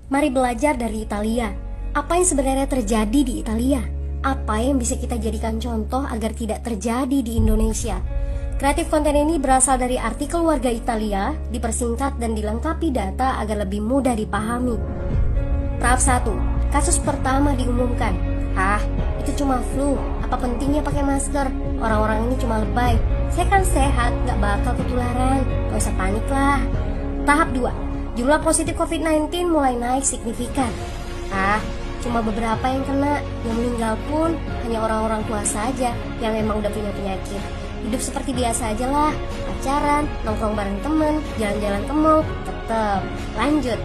Mari belajar dari Italia. Apa yang sebenarnya terjadi di Italia? Apa yang bisa kita jadikan contoh agar tidak terjadi di Indonesia? Kreatif konten ini berasal dari artikel warga Italia, dipersingkat dan dilengkapi data agar lebih mudah dipahami. Tahap 1. Kasus pertama diumumkan. Itu cuma flu. Apa pentingnya pakai masker? Orang-orang ini cuma lebay. Saya kan sehat, gak bakal ketularan. Gak usah panik lah. Tahap 2. Jumlah positif COVID-19 mulai naik signifikan. Cuma beberapa yang kena. Yang meninggal pun hanya orang-orang tua saja yang memang udah punya penyakit. Hidup seperti biasa aja lah. Pacaran, nongkrong bareng temen, jalan-jalan ke mall, tetap lanjut.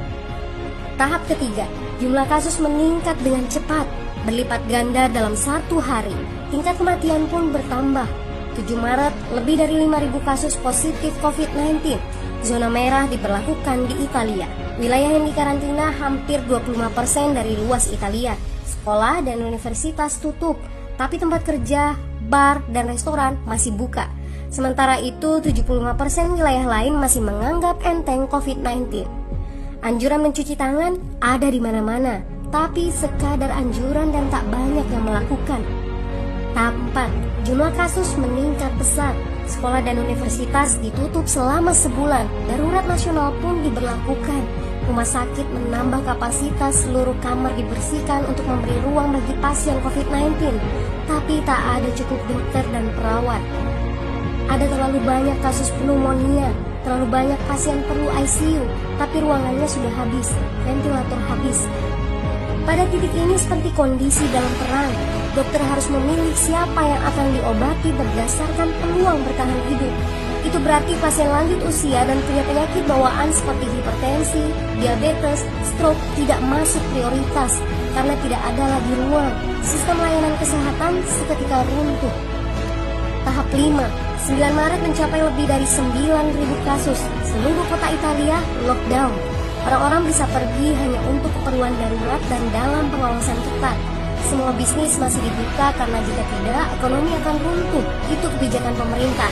Tahap ketiga. Jumlah kasus meningkat dengan cepat, berlipat ganda dalam 1 hari. Tingkat kematian pun bertambah. 7 Maret, lebih dari 5.000 kasus positif COVID-19. Zona merah diberlakukan di Italia. Wilayah yang dikarantina hampir 25% dari luas Italia. Sekolah dan universitas tutup, tapi tempat kerja, bar, dan restoran masih buka. Sementara itu, 75% wilayah lain masih menganggap enteng COVID-19. Anjuran mencuci tangan ada di mana-mana, tapi sekadar anjuran dan tak banyak yang melakukan. Tahap 4. Jumlah kasus meningkat pesat. Sekolah dan universitas ditutup selama sebulan. Darurat nasional pun diberlakukan. Rumah sakit menambah kapasitas, seluruh kamar dibersihkan untuk memberi ruang bagi pasien COVID-19. Tapi tak ada cukup dokter dan perawat. Ada terlalu banyak kasus pneumonia, terlalu banyak pasien perlu ICU, tapi ruangannya sudah habis, ventilator habis. Pada titik ini seperti kondisi dalam perang. Dokter harus memilih siapa yang akan diobati berdasarkan peluang bertahan hidup. Itu berarti pasien lanjut usia dan punya penyakit bawaan seperti hipertensi, diabetes, stroke tidak masuk prioritas karena tidak ada lagi ruang. Sistem layanan kesehatan seketika runtuh. Tahap 5. 9 Maret mencapai lebih dari 9.000 kasus. Seluruh kota Italia lockdown. Orang-orang bisa pergi hanya untuk keperluan darurat dan dalam pengawasan ketat. Semua bisnis masih dibuka karena jika tidak, ekonomi akan runtuh. Itu kebijakan pemerintah.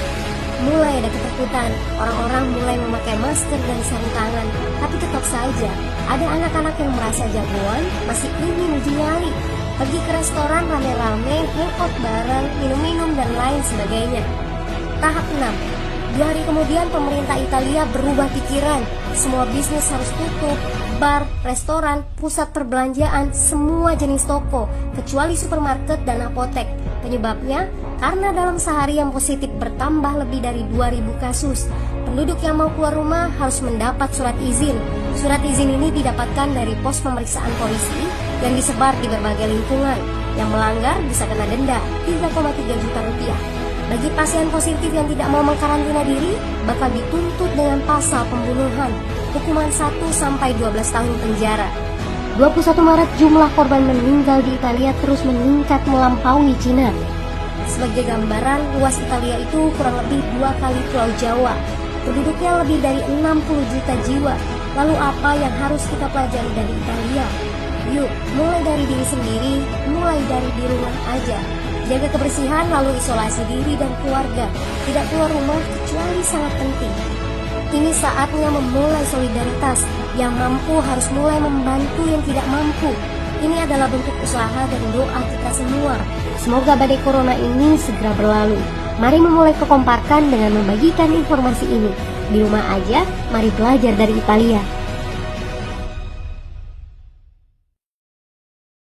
Mulai ada ketakutan, orang-orang mulai memakai masker dan sarung tangan. Tapi tetap saja, ada anak-anak yang merasa jagoan, masih ingin uji nyali. Pergi ke restoran rame-rame, hangout bareng, minum-minum dan lain sebagainya. Tahap 6. 2 hari kemudian pemerintah Italia berubah pikiran. Semua bisnis harus tutup, bar, restoran, pusat perbelanjaan, semua jenis toko, kecuali supermarket dan apotek. Penyebabnya, karena dalam sehari yang positif bertambah lebih dari 2.000 kasus. Penduduk yang mau keluar rumah harus mendapat surat izin. Surat izin ini didapatkan dari pos pemeriksaan polisi yang disebar di berbagai lingkungan. Yang melanggar bisa kena denda 3,3 juta rupiah. Bagi pasien positif yang tidak mau mengkarantina diri, bakal dituntut dengan pasal pembunuhan, hukuman 1-12 tahun penjara. 21 Maret jumlah korban meninggal di Italia terus meningkat melampaui Cina. Sebagai gambaran, luas Italia itu kurang lebih 2 kali Pulau Jawa. Penduduknya lebih dari 60 juta jiwa. Lalu apa yang harus kita pelajari dari Italia? Yuk, mulai dari diri sendiri, mulai dari di rumah aja. Jaga kebersihan lalu isolasi diri dan keluarga. Tidak keluar rumah kecuali sangat penting. Ini saatnya memulai solidaritas. Yang mampu harus mulai membantu yang tidak mampu. Ini adalah bentuk usaha dan doa kita semua. Semoga badai corona ini segera berlalu. Mari memulai kekompakan dengan membagikan informasi ini. Di rumah aja, mari belajar dari Italia.